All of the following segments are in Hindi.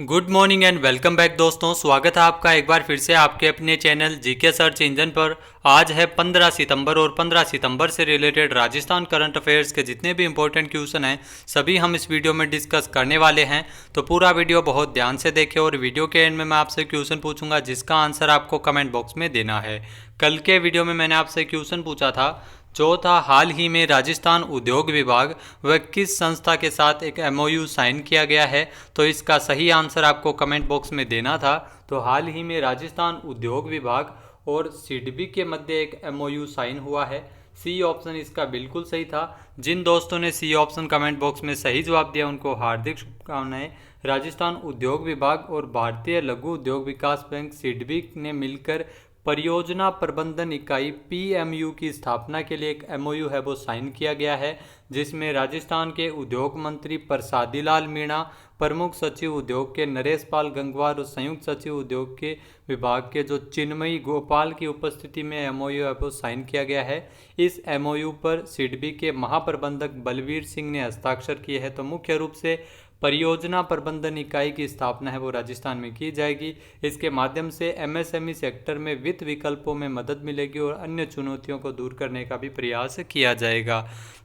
Good morning and welcome back दोस्तों। स्वागत है आपका एक बार फिर से आपके अपने चैनल जीके सर्च इंजन पर। आज है 15 सितंबर और 15 सितंबर से रिलेटेड राजस्थान करंट अफेयर्स के जितने भी इंपॉर्टेंट क्वेश्चन हैं सभी हम इस वीडियो में डिस्कस करने वाले हैं। तो पूरा वीडियो बहुत ध्यान से देखें और वीडियो के एंड में मैं आपसे क्वेश्चन पूछूंगा जिसका आंसर आपको कमेंट बॉक्स में देना है। कल के वीडियो में मैंने आपसे क्वेश्चन पूछा था जो था हाल ही में राजस्थान उद्योग विभाग व किस संस्था के साथ एक एमओयू साइन किया गया है। तो इसका सही आंसर आपको कमेंट बॉक्स में देना था। तो हाल ही में राजस्थान उद्योग विभाग और सिडबी के मध्य एक एमओयू साइन हुआ है। सी ऑप्शन इसका बिल्कुल सही था। जिन दोस्तों ने सी ऑप्शन कमेंट बॉक्स में सही जवाब दिया उनको हार्दिक शुभकामनाएं। राजस्थान उद्योग विभाग और भारतीय लघु उद्योग विकास बैंक सिडबी ने मिलकर परियोजना प्रबंधन इकाई पीएमयू की स्थापना के लिए एक एमओयू है वो साइन किया गया है, जिसमें राजस्थान के उद्योग मंत्री प्रसादी लाल मीणा, प्रमुख सचिव उद्योग के नरेश पाल गंगवार और संयुक्त सचिव उद्योग के विभाग के जो चिन्मयी गोपाल की उपस्थिति में एमओयू है वो साइन किया गया है। इस एमओयू पर सिडबी के महाप्रबंधक बलवीर सिंह ने हस्ताक्षर किए हैं। तो मुख्य रूप से परियोजना प्रबंधन इकाई की स्थापना है वो राजस्थान में की जाएगी। इसके माध्यम से एमएसएमई सेक्टर में वित्त विकल्पों में मदद मिलेगी और अन्य चुनौतियों को दूर करने का भी प्रयास किया जाएगा।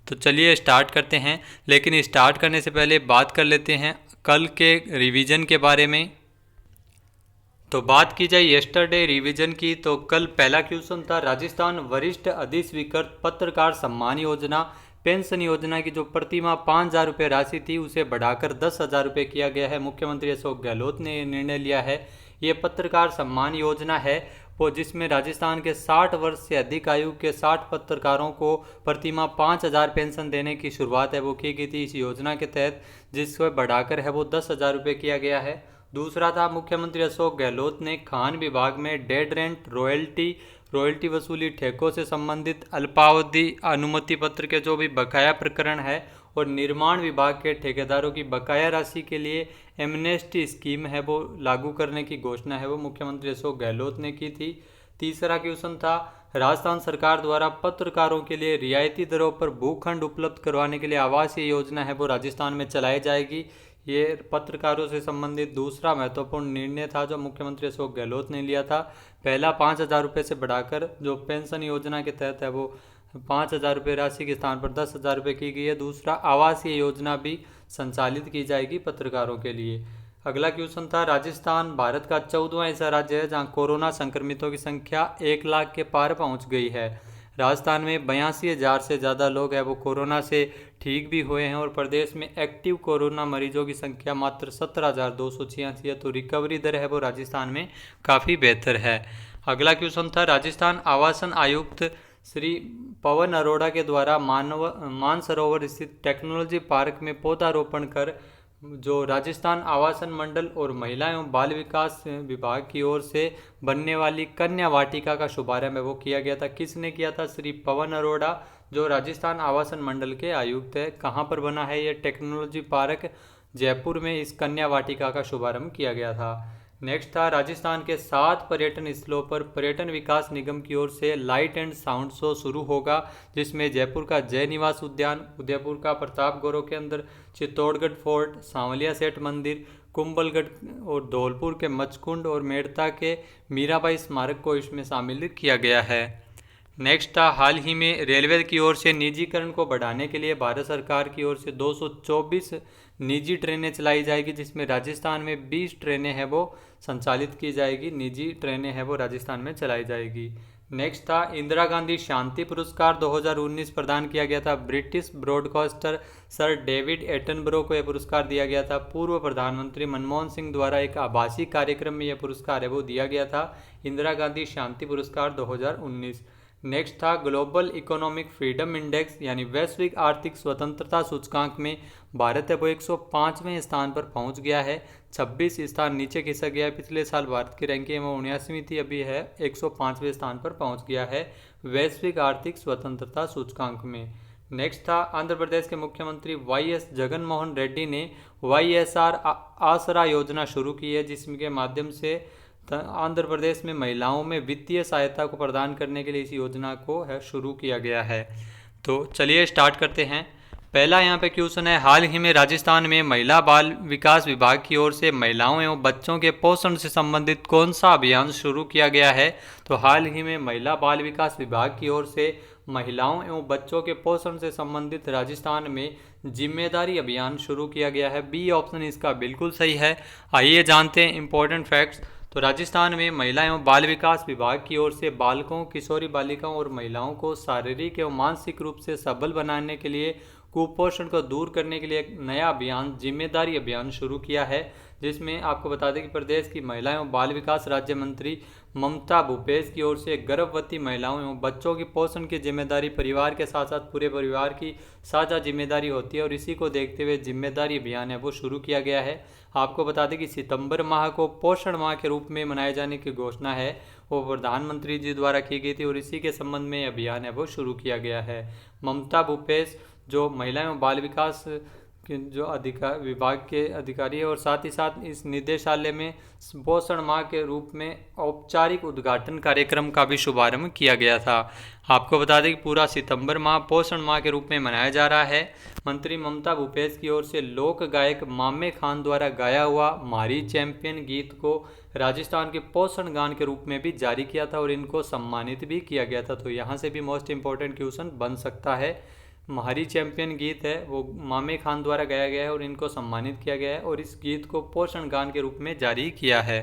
तो चलिए स्टार्ट करते हैं, लेकिन स्टार्ट करने से पहले बात कर लेते हैं कल के रिवीजन के बारे में। तो बात की जाए यस्टरडे रिवीजन की, तो कल पहला क्वेश्चन था राजस्थान वरिष्ठ अधिस्वीकृत पत्रकार सम्मान योजना पेंशन योजना की जो प्रतिमाह 5,000 रुपये राशि थी उसे बढ़ाकर 10,000 रुपये किया गया है। मुख्यमंत्री अशोक गहलोत ने निर्णय लिया है। ये पत्रकार सम्मान योजना है वो जिसमें राजस्थान के 60 वर्ष से अधिक आयु के 60 पत्रकारों को प्रतिमाह 5,000 पेंशन देने की शुरुआत है वो की गई थी इस योजना के तहत, जिसको बढ़ाकर है वो 10,000 रुपये किया गया है। दूसरा था मुख्यमंत्री अशोक गहलोत ने खान विभाग में डेड रेंट रॉयल्टी वसूली ठेकों से संबंधित अल्पावधि अनुमति पत्र के जो भी बकाया प्रकरण है और निर्माण विभाग के ठेकेदारों की बकाया राशि के लिए एमनेस्टी स्कीम है वो लागू करने की घोषणा है वो मुख्यमंत्री अशोक गहलोत ने की थी। तीसरा क्वेश्चन था राजस्थान सरकार द्वारा पत्रकारों के लिए रियायती दरों पर भूखंड उपलब्ध करवाने के लिए आवासीय योजना है वो राजस्थान में चलाई जाएगी। ये पत्रकारों से संबंधित दूसरा महत्वपूर्ण निर्णय था जो मुख्यमंत्री अशोक गहलोत ने लिया था। पहला 5,000 रुपये से बढ़ाकर जो पेंशन योजना के तहत है वो 5,000 रुपये राशि के स्थान पर 10,000 रुपये की गई है। दूसरा आवासीय योजना भी संचालित की जाएगी पत्रकारों के लिए। अगला क्वेश्चन था राजस्थान भारत का 14वां ऐसा राज्य है जहां कोरोना संक्रमितों की संख्या 1 लाख के पार पहुंच गई है। राजस्थान में 82,000 से ज़्यादा लोग हैं वो कोरोना से ठीक भी हुए हैं और प्रदेश में एक्टिव कोरोना मरीजों की संख्या मात्र 17,286 है। तो रिकवरी दर है वो राजस्थान में काफ़ी बेहतर है। अगला क्वेश्चन था राजस्थान आवासन आयुक्त श्री पवन अरोड़ा के द्वारा मानसरोवर स्थित टेक्नोलॉजी पार्क में पौधारोपण कर जो राजस्थान आवासन मंडल और महिला एवं बाल विकास विभाग की ओर से बनने वाली कन्या वाटिका का शुभारंभ है वो किया गया था। किसने किया था? श्री पवन अरोड़ा जो राजस्थान आवासन मंडल के आयुक्त है। कहाँ पर बना है ये टेक्नोलॉजी पार्क? जयपुर में इस कन्या वाटिका का शुभारंभ किया गया था। नेक्स्ट था राजस्थान के 7 पर्यटन स्थलों पर पर्यटन विकास निगम की ओर से लाइट एंड साउंड शो शुरू होगा, जिसमें जयपुर का जय निवास उद्यान, उदयपुर का प्रताप गौरव केंद्र, चित्तौड़गढ़ फोर्ट, सांवलिया सेठ मंदिर, कुंभलगढ़ और धौलपुर के मचकुंड और मेड़ता के मीराबाई स्मारक को इसमें शामिल किया गया है। नेक्स्ट था हाल ही में रेलवे की ओर से निजीकरण को बढ़ाने के लिए भारत सरकार की ओर से 224 निजी ट्रेनें चलाई जाएगी, जिसमें राजस्थान में 20 ट्रेनें हैं वो संचालित की जाएगी। निजी ट्रेनें हैं वो राजस्थान में चलाई जाएगी। नेक्स्ट था इंदिरा गांधी शांति पुरस्कार 2019 प्रदान किया गया था। British broadcaster sir David Attenborough को यह पुरस्कार दिया गया था। पूर्व प्रधानमंत्री मनमोहन सिंह द्वारा एक आभासी कार्यक्रम में यह पुरस्कार है वो दिया गया था। इंदिरा गांधी शांति पुरस्कार 2019। नेक्स्ट था ग्लोबल इकोनॉमिक फ्रीडम इंडेक्स यानी वैश्विक आर्थिक स्वतंत्रता सूचकांक में भारत है वो 105वें स्थान पर पहुंच गया है। 26 स्थान नीचे खिसक गया है। पिछले साल भारत की रैंकिंग में 79वीं थी, अभी है 105वें स्थान पर पहुंच गया है वैश्विक आर्थिक स्वतंत्रता सूचकांक में। नेक्स्ट था आंध्र प्रदेश के मुख्यमंत्री वाईएस जगनमोहन रेड्डी ने वाईएसआर आसरा योजना शुरू की है, जिसके माध्यम से आंध्र प्रदेश में महिलाओं में वित्तीय सहायता को प्रदान करने के लिए इस योजना को शुरू किया गया है। तो चलिए स्टार्ट करते हैं। पहला यहाँ पे क्वेश्चन है, हाल ही में राजस्थान में महिला बाल विकास विभाग की ओर से महिलाओं एवं बच्चों के पोषण से संबंधित कौन सा अभियान शुरू किया गया है? तो हाल ही में महिला बाल विकास विभाग की ओर से महिलाओं एवं बच्चों के पोषण से संबंधित राजस्थान में जिम्मेदारी अभियान शुरू किया गया है। बी ऑप्शन इसका बिल्कुल सही है। आइए जानते हैं इंपॉर्टेंट फैक्ट्स। तो राजस्थान में महिला एवं बाल विकास विभाग की ओर से बालकों, किशोरी बालिकाओं और महिलाओं को शारीरिक एवं मानसिक रूप से सबल बनाने के लिए, कुपोषण को दूर करने के लिए एक नया अभियान जिम्मेदारी अभियान शुरू किया है, जिसमें आपको बता दें कि प्रदेश की महिला एवं बाल विकास राज्य मंत्री ममता भूपेश की ओर से गर्भवती महिलाओं एवं बच्चों की पोषण की जिम्मेदारी परिवार के साथ साथ पूरे परिवार की साझा जिम्मेदारी होती है और इसी को देखते हुए जिम्मेदारी अभियान है वो शुरू किया गया है। आपको बता दें कि सितंबर माह को पोषण माह के रूप में मनाए जाने की घोषणा है वो प्रधानमंत्री जी द्वारा की गई थी और इसी के संबंध में अभियान है वो शुरू किया गया है। ममता भूपेश जो महिला एवं बाल विकास के जो विभाग के अधिकारी है और साथ ही साथ इस निदेशालय में पोषण माह के रूप में औपचारिक उद्घाटन कार्यक्रम का भी शुभारंभ किया गया था। आपको बता दें कि पूरा सितंबर माह पोषण माह के रूप में मनाया जा रहा है। मंत्री ममता भूपेश की ओर से लोक गायक मामे खान द्वारा गाया हुआ मारी चैंपियन गीत को राजस्थान के पोषण गान के रूप में भी जारी किया था और इनको सम्मानित भी किया गया था। तो यहाँ से भी मोस्ट इम्पोर्टेंट क्वेश्चन बन सकता है। म्हारी चैंपियन गीत है वो मामे खान द्वारा गाया गया है और इनको सम्मानित किया गया है और इस गीत को पोषण गान के रूप में जारी किया है।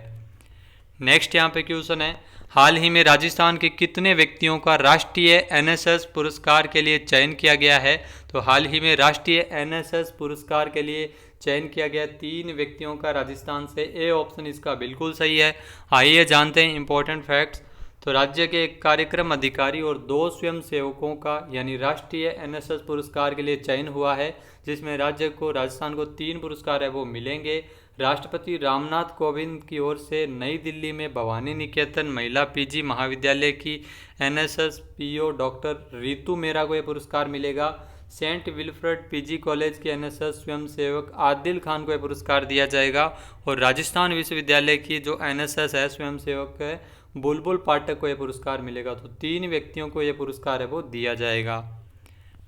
नेक्स्ट यहाँ पे क्वेश्चन है, हाल ही में राजस्थान के कितने व्यक्तियों का राष्ट्रीय एनएसएस पुरस्कार के लिए चयन किया गया है? तो हाल ही में राष्ट्रीय एनएसएस पुरस्कार के लिए चयन किया गया 3 व्यक्तियों का राजस्थान से। ए ऑप्शन इसका बिल्कुल सही है। आइए जानते हैं इंपॉर्टेंट फैक्ट्स। तो राज्य के एक कार्यक्रम अधिकारी और 2 स्वयंसेवकों का यानी राष्ट्रीय एनएसएस पुरस्कार के लिए चयन हुआ है, जिसमें राजस्थान को 3 पुरस्कार है वो मिलेंगे। राष्ट्रपति रामनाथ कोविंद की ओर से नई दिल्ली में भवानी निकेतन महिला पीजी महाविद्यालय की NSS PO doctor Ritu Mehra को यह पुरस्कार मिलेगा। सेंट विल्फ्रेड पीजी कॉलेज के एनएसएस स्वयंसेवक आदिल खान को यह पुरस्कार दिया जाएगा और राजस्थान विश्वविद्यालय की जो एनएसएस है स्वयंसेवक है बुलबुल पाठक को यह पुरस्कार मिलेगा। तो 3 व्यक्तियों को यह पुरस्कार है वो दिया जाएगा।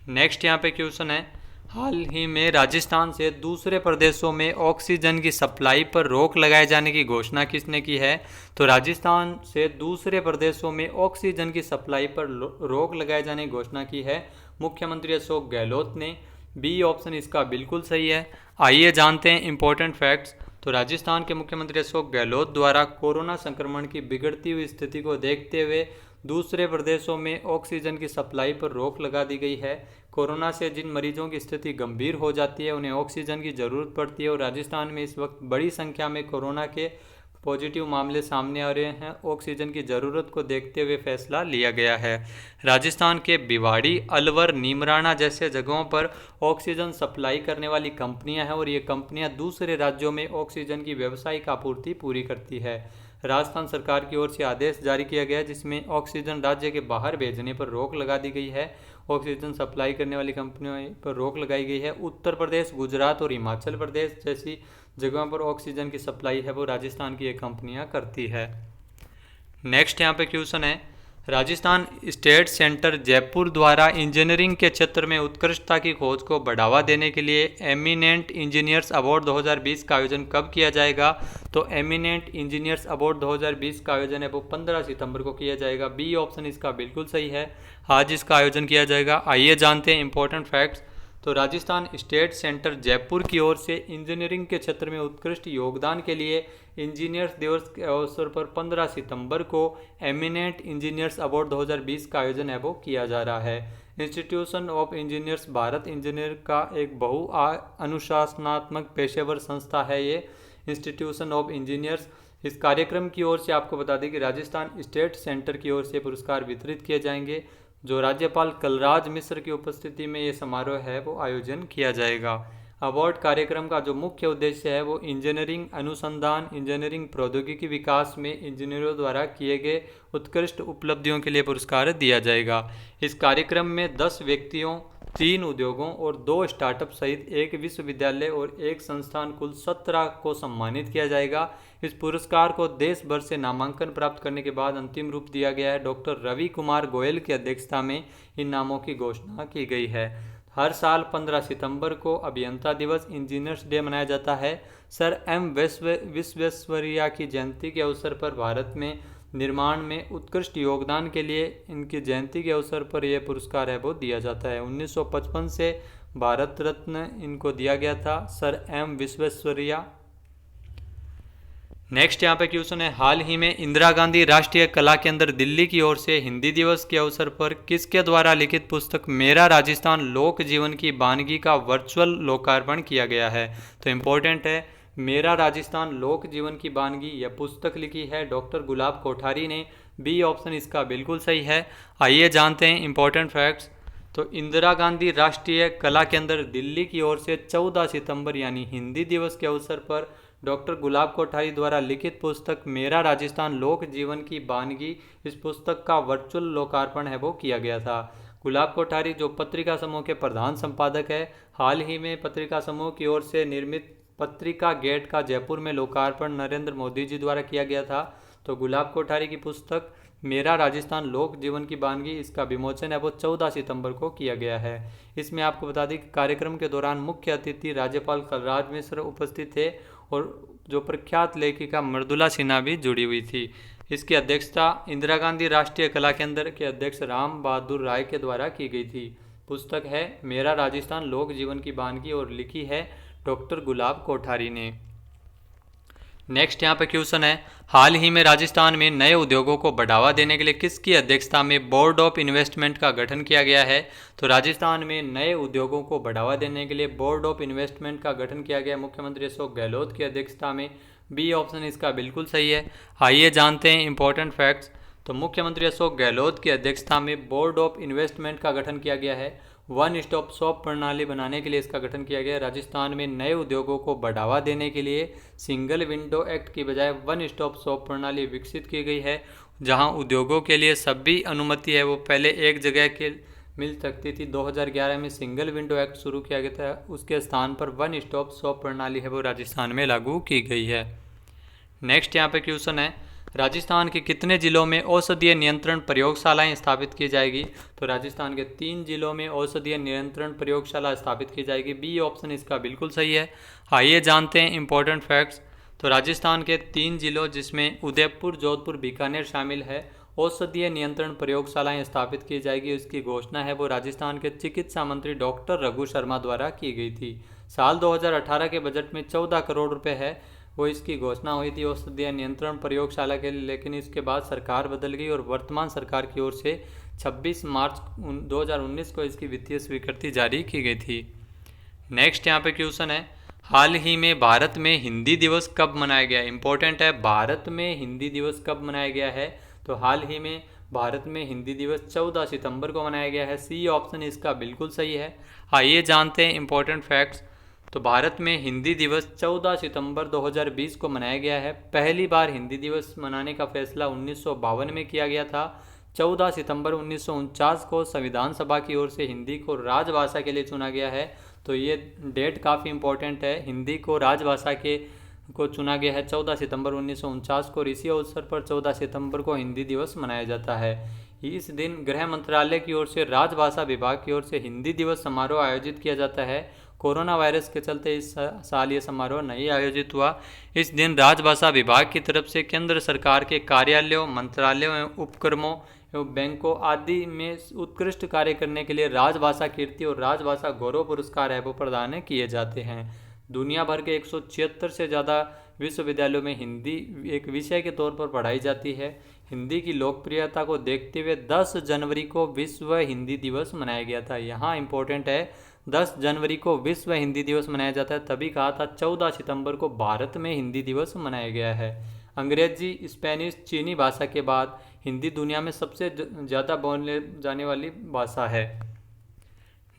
नेक्स्ट यहाँ पे क्वेश्चन है, हाल ही में राजस्थान से दूसरे प्रदेशों में ऑक्सीजन की सप्लाई पर रोक लगाए जाने की घोषणा किसने की है? तो राजस्थान से दूसरे प्रदेशों में ऑक्सीजन की सप्लाई पर रोक लगाए जाने की घोषणा की है मुख्यमंत्री अशोक गहलोत ने। बी ऑप्शन इसका बिल्कुल सही है। आइए जानते हैं इंपॉर्टेंट फैक्ट्स। तो राजस्थान के मुख्यमंत्री अशोक गहलोत द्वारा कोरोना संक्रमण की बिगड़ती हुई स्थिति को देखते हुए दूसरे प्रदेशों में ऑक्सीजन की सप्लाई पर रोक लगा दी गई है। कोरोना से जिन मरीजों की स्थिति गंभीर हो जाती है उन्हें ऑक्सीजन की ज़रूरत पड़ती है और राजस्थान में इस वक्त बड़ी संख्या में कोरोना के पॉजिटिव मामले सामने आ रहे हैं। ऑक्सीजन की ज़रूरत को देखते हुए फैसला लिया गया है। राजस्थान के भिवाड़ी, अलवर, नीमराना जैसे जगहों पर ऑक्सीजन सप्लाई करने वाली कंपनियां हैं और ये कंपनियां दूसरे राज्यों में ऑक्सीजन की व्यावसायिक आपूर्ति पूरी करती है। राजस्थान सरकार की ओर से आदेश जारी किया गया है जिसमें ऑक्सीजन राज्य के बाहर भेजने पर रोक लगा दी गई है। ऑक्सीजन सप्लाई करने वाली कंपनियों पर रोक लगाई गई है। उत्तर प्रदेश, गुजरात और हिमाचल प्रदेश जैसी जगहों पर ऑक्सीजन की सप्लाई है वो राजस्थान की ये कंपनियां करती है। नेक्स्ट यहाँ पे क्वेश्चन है, राजस्थान स्टेट सेंटर जयपुर द्वारा इंजीनियरिंग के क्षेत्र में उत्कृष्टता की खोज को बढ़ावा देने के लिए एमिनेंट इंजीनियर्स अवार्ड 2020 का आयोजन कब किया जाएगा? तो एमिनेंट इंजीनियर्स अवार्ड 2020 का आयोजन है वो 15 सितंबर को किया जाएगा। बी ऑप्शन इसका बिल्कुल सही है। आज इसका आयोजन किया जाएगा। आइए जानते हैं इंपॉर्टेंट फैक्ट्स। तो राजस्थान स्टेट सेंटर जयपुर की ओर से इंजीनियरिंग के क्षेत्र में उत्कृष्ट योगदान के लिए इंजीनियर्स दिवस के अवसर पर 15 सितंबर को एमिनेंट इंजीनियर्स अवार्ड 2020 का आयोजन है वो किया जा रहा है। Institution of engineers Bharat engineer का एक बहु अनुशासनात्मक पेशेवर संस्था है ये इंस्टीट्यूशन ऑफ इंजीनियर्स। इस कार्यक्रम की ओर से आपको बता दें कि राजस्थान स्टेट सेंटर की ओर से पुरस्कार वितरित किए जाएंगे। जो राज्यपाल कलराज मिश्र की उपस्थिति में ये समारोह है वो आयोजन किया जाएगा। अवार्ड कार्यक्रम का जो मुख्य उद्देश्य है वो इंजीनियरिंग अनुसंधान, इंजीनियरिंग प्रौद्योगिकी विकास में इंजीनियरों द्वारा किए गए उत्कृष्ट उपलब्धियों के लिए पुरस्कार दिया जाएगा। इस कार्यक्रम में 10 व्यक्तियों, 3 उद्योगों और 2 स्टार्टअप सहित 1 विश्वविद्यालय और 1 संस्थान कुल 17 को सम्मानित किया जाएगा। इस पुरस्कार को देश भर से नामांकन प्राप्त करने के बाद अंतिम रूप दिया गया है। डॉक्टर रवि कुमार गोयल की अध्यक्षता में इन नामों की घोषणा की गई है। हर साल 15 सितंबर को अभियंता दिवस इंजीनियर्स डे मनाया जाता है। सर एम विश्वेश्वरैया की जयंती के अवसर पर भारत में निर्माण में उत्कृष्ट योगदान के लिए इनकी जयंती के अवसर पर यह पुरस्कार है वो दिया जाता है। 1955 से भारत रत्न इनको दिया गया था, सर एम विश्वेश्वरैया। नेक्स्ट यहाँ पे क्वेश्चन है, हाल ही में इंदिरा गांधी राष्ट्रीय कला केंद्र दिल्ली की ओर से हिंदी दिवस के अवसर पर किसके द्वारा लिखित पुस्तक मेरा राजस्थान लोक जीवन की वानगी का वर्चुअल लोकार्पण किया गया है? तो इम्पोर्टेंट है, मेरा राजस्थान लोक जीवन की वानगी यह पुस्तक लिखी है डॉक्टर गुलाब कोठारी ने। बी ऑप्शन इसका बिल्कुल सही है। आइए जानते हैं इंपॉर्टेंट फैक्ट्स। तो इंदिरा गांधी राष्ट्रीय कला केंद्र दिल्ली की ओर से 14 सितंबर यानी हिंदी दिवस के अवसर पर डॉक्टर गुलाब कोठारी द्वारा लिखित पुस्तक मेरा राजस्थान लोक जीवन की वानगी, इस पुस्तक का वर्चुअल लोकार्पण है वो किया गया था। गुलाब कोठारी जो पत्रिका समूह के प्रधान संपादक है, हाल ही में पत्रिका समूह की ओर से निर्मित पत्रिका गेट का जयपुर में लोकार्पण नरेंद्र मोदी जी द्वारा किया गया था। तो गुलाब कोठारी की पुस्तक मेरा राजस्थान लोक जीवन की वानगी, इसका विमोचन है वो 14 सितंबर को किया गया है। इसमें आपको बता दें कि कार्यक्रम के दौरान मुख्य अतिथि राज्यपाल कलराज मिश्र उपस्थित थे और जो प्रख्यात लेखिका मृदुला सिन्हा भी जुड़ी हुई थी। इसकी अध्यक्षता इंदिरा गांधी राष्ट्रीय कला केंद्र के अध्यक्ष राम बहादुर राय के द्वारा की गई थी। पुस्तक है मेरा राजस्थान लोक जीवन की वानगी और लिखी है डॉक्टर गुलाब कोठारी ने। नेक्स्ट यहाँ पे क्वेश्चन है, हाल ही में राजस्थान में नए उद्योगों को बढ़ावा देने के लिए किसकी अध्यक्षता में बोर्ड ऑफ इन्वेस्टमेंट का गठन किया गया है? तो राजस्थान में नए उद्योगों को बढ़ावा देने के लिए बोर्ड ऑफ इन्वेस्टमेंट का गठन किया गया मुख्यमंत्री अशोक गहलोत की अध्यक्षता में। बी ऑप्शन इसका बिल्कुल सही है। आइए जानते हैं इंपॉर्टेंट फैक्ट्स। तो मुख्यमंत्री अशोक गहलोत की अध्यक्षता में बोर्ड ऑफ इन्वेस्टमेंट का गठन किया गया है। वन स्टॉप शॉप प्रणाली बनाने के लिए इसका गठन किया गया है। राजस्थान में नए उद्योगों को बढ़ावा देने के लिए सिंगल विंडो एक्ट की बजाय वन स्टॉप शॉप प्रणाली विकसित की गई है, जहां उद्योगों के लिए सभी अनुमति है वो पहले एक जगह के मिल सकती थी। 2011 में सिंगल विंडो एक्ट शुरू किया गया था, उसके स्थान पर वन स्टॉप शॉप प्रणाली है वो राजस्थान में लागू की गई है। नेक्स्ट यहाँ पे क्वेश्चन है, राजस्थान के कितने जिलों में औषधीय नियंत्रण प्रयोगशालाएं स्थापित की जाएगी? तो राजस्थान के 3 जिलों में औषधीय नियंत्रण प्रयोगशाला स्थापित की जाएगी। बी ऑप्शन इसका बिल्कुल सही है। आइए जानते हैं इंपॉर्टेंट फैक्ट्स। तो राजस्थान के 3 जिलों जिसमें उदयपुर, जोधपुर, बीकानेर शामिल है, औषधीय नियंत्रण प्रयोगशालाएं स्थापित की जाएगी। इसकी घोषणा है वो राजस्थान के चिकित्सा मंत्री डॉक्टर रघु शर्मा द्वारा की गई थी। साल 2018 के बजट में 14 करोड़ रुपये है वो इसकी घोषणा हुई थी औषधीय नियंत्रण प्रयोगशाला के लिए, लेकिन इसके बाद सरकार बदल गई और वर्तमान सरकार की ओर से 26 मार्च 2019 को इसकी वित्तीय स्वीकृति जारी की गई थी। नेक्स्ट यहाँ पे क्वेश्चन है, हाल ही में भारत में हिंदी दिवस कब मनाया गया? इंपॉर्टेंट है, भारत में हिंदी दिवस कब मनाया गया है? तो हाल ही में भारत में हिंदी दिवस 14 सितंबर को मनाया गया है। सी ऑप्शन इसका बिल्कुल सही है। आइए जानते हैं इंपॉर्टेंट फैक्ट्स। तो भारत में हिंदी दिवस 14 सितंबर 2020 को मनाया गया है। पहली बार हिंदी दिवस मनाने का फैसला 1952 में किया गया था। 14 सितंबर 1949 को संविधान सभा की ओर से हिंदी को राजभाषा के लिए चुना गया है। तो ये डेट काफ़ी इंपॉर्टेंट है, हिंदी को राजभाषा को चुना गया है 14 सितंबर 1949 को। इसी अवसर पर 14 सितंबर को हिंदी दिवस मनाया जाता है। इस दिन गृह मंत्रालय की ओर से राजभाषा विभाग की ओर से हिंदी दिवस समारोह आयोजित किया जाता है। कोरोना वायरस के चलते इस साल ये समारोह नहीं आयोजित हुआ। इस दिन राजभाषा विभाग की तरफ से केंद्र सरकार के कार्यालयों, मंत्रालयों एवं उपक्रमों एवं बैंकों आदि में उत्कृष्ट कार्य करने के लिए राजभाषा कीर्ति और राजभाषा गौरव पुरस्कार है वो प्रदान किए जाते हैं। दुनिया भर के 176 से ज़्यादा विश्वविद्यालयों में हिंदी एक विषय के तौर पर पढ़ाई जाती है। हिंदी की लोकप्रियता को देखते हुए 10 जनवरी को विश्व हिंदी दिवस मनाया गया था। यहाँ इंपॉर्टेंट है, 10 जनवरी को विश्व हिंदी दिवस मनाया जाता है, तभी कहा था 14 सितंबर को भारत में हिंदी दिवस मनाया गया है। अंग्रेजी, स्पेनिश, चीनी भाषा के बाद हिंदी दुनिया में सबसे ज़्यादा बोले जाने वाली भाषा है।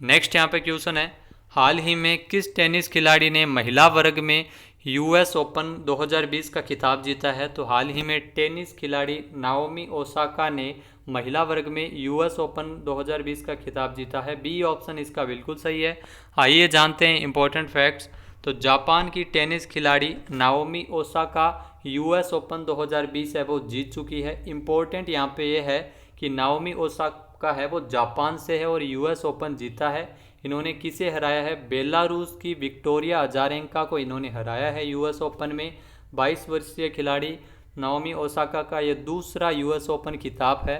नेक्स्ट यहाँ पे क्वेश्चन है, हाल ही में किस टेनिस खिलाड़ी ने महिला वर्ग में यूएस ओपन 2020 का खिताब जीता है? तो हाल ही में टेनिस खिलाड़ी नाओमी ओसाका ने महिला वर्ग में यूएस ओपन 2020 का खिताब जीता है। बी ऑप्शन इसका बिल्कुल सही है। आइए जानते हैं इंपॉर्टेंट फैक्ट्स। तो जापान की टेनिस खिलाड़ी नाओमी ओसाका यूएस ओपन 2020 है वो जीत चुकी है। इम्पोर्टेंट यहाँ पे ये है कि नाओमी ओसाका है वो जापान से है और यूएस ओपन जीता है। इन्होंने किसे हराया है? बेलारूस की विक्टोरिया अजारेंका को इन्होंने हराया है यूएस ओपन में। 22 वर्षीय खिलाड़ी नाओमी ओसाका का ये दूसरा यूएस ओपन खिताब है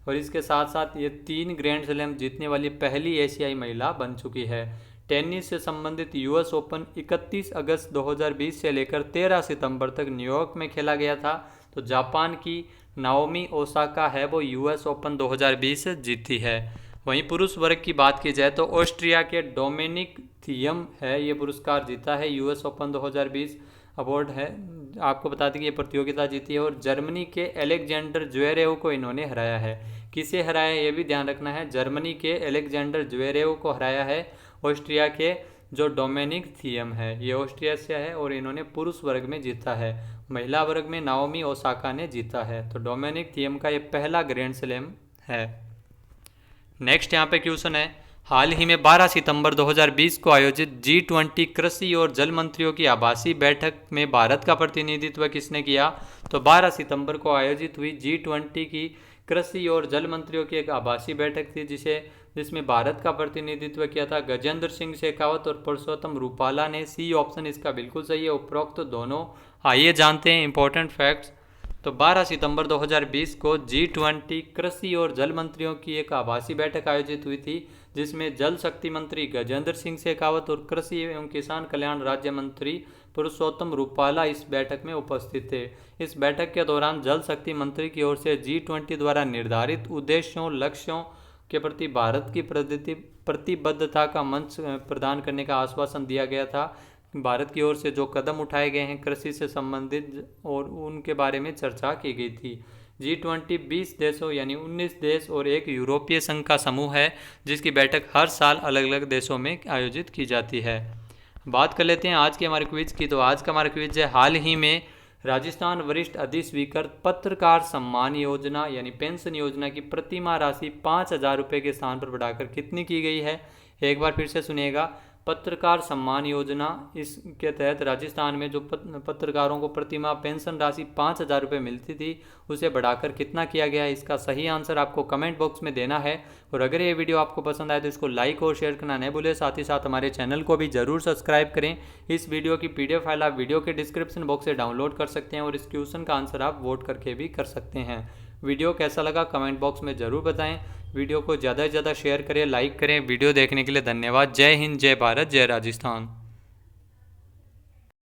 और इसके साथ साथ ये 3 ग्रैंड स्लैम जीतने वाली पहली एशियाई महिला बन चुकी है। टेनिस से संबंधित यूएस ओपन 31 अगस्त 2020 से लेकर 13 सितंबर तक न्यूयॉर्क में खेला गया था। तो जापान की नाओमी ओसाका है वो यूएस ओपन 2020 जीती है। वहीं पुरुष वर्ग की बात की जाए तो ऑस्ट्रिया के डोमिनिक थियम है ये पुरस्कार जीता है यूएस ओपन 2020 अवार्ड है। आपको बता दें कि ये प्रतियोगिता जीती है। और जर्मनी के एलेक्जेंडर ज्वेरेव को इन्होंने हराया है। किसे हराया है ये भी ध्यान रखना है, जर्मनी के एलेक्जेंडर ज्वेरेव को हराया है ऑस्ट्रिया के जो डोमिनिक थियम है। ये ऑस्ट्रिया से है और इन्होंने पुरुष वर्ग में जीता है। महिला वर्ग में नाओमी ओसाका ने जीता है। तो डोमिनिक थियम का ये पहला ग्रैंड स्लैम है। नेक्स्ट यहाँ पे क्वेश्चन है, हाल ही में 12 सितंबर 2020 को आयोजित G20 कृषि और जल मंत्रियों की आभासी बैठक में भारत का प्रतिनिधित्व किसने किया? तो 12 सितंबर को आयोजित हुई G20 की कृषि और जल मंत्रियों की एक आभासी बैठक थी जिसमें भारत का प्रतिनिधित्व किया था गजेंद्र सिंह शेखावत और पुरुषोत्तम रूपाला ने। सी ऑप्शन इसका बिल्कुल सही है, उपरोक्त दोनों। आइए जानते हैं इंपॉर्टेंट फैक्ट्स। तो 12 सितंबर 2020 को G20 कृषि और जल मंत्रियों की एक आभासी बैठक आयोजित हुई थी जिसमें जल शक्ति मंत्री गजेंद्र सिंह शेखावत और कृषि एवं किसान कल्याण राज्य मंत्री पुरुषोत्तम रूपाला इस बैठक में उपस्थित थे। इस बैठक के दौरान जल शक्ति मंत्री की ओर से G20 द्वारा निर्धारित उद्देश्यों लक्ष्यों के प्रति भारत की प्रतिबद्धता का मंच प्रदान करने का आश्वासन दिया गया था। भारत की ओर से जो कदम उठाए गए हैं कृषि से संबंधित और उनके बारे में चर्चा की गई थी। G20 20 देशों यानी 19 देश और एक यूरोपीय संघ का समूह है जिसकी बैठक हर साल अलग अलग देशों में आयोजित की जाती है। बात कर लेते हैं आज के हमारे क्विज की। तो आज का हमारा क्विज है, हाल ही में राजस्थान वरिष्ठ अधिस्वीकृत पत्रकार सम्मान योजना यानी पेंशन योजना की प्रतिमाह राशि 5,000 रुपये के स्थान पर बढ़ाकर कितनी की गई है? एक बार फिर से सुनिएगा, पत्रकार सम्मान योजना इसके तहत राजस्थान में जो पत्रकारों को प्रतिमाह पेंशन राशि 5,000 रुपये मिलती थी उसे बढ़ाकर कितना किया गया है? इसका सही आंसर आपको कमेंट बॉक्स में देना है। और अगर ये वीडियो आपको पसंद आए तो इसको लाइक और शेयर करना नहीं भूलें। साथ ही साथ हमारे चैनल को भी जरूर सब्सक्राइब करें। इस वीडियो की PDF फाइल आप वीडियो के डिस्क्रिप्शन बॉक्स से डाउनलोड कर सकते हैं और इस क्वेश्चन का आंसर आप वोट करके भी कर सकते हैं। वीडियो कैसा लगा कमेंट बॉक्स में ज़रूर बताएं। वीडियो को ज़्यादा से ज़्यादा शेयर करें, लाइक करें। वीडियो देखने के लिए धन्यवाद। जय हिंद, जय भारत, जय राजस्थान।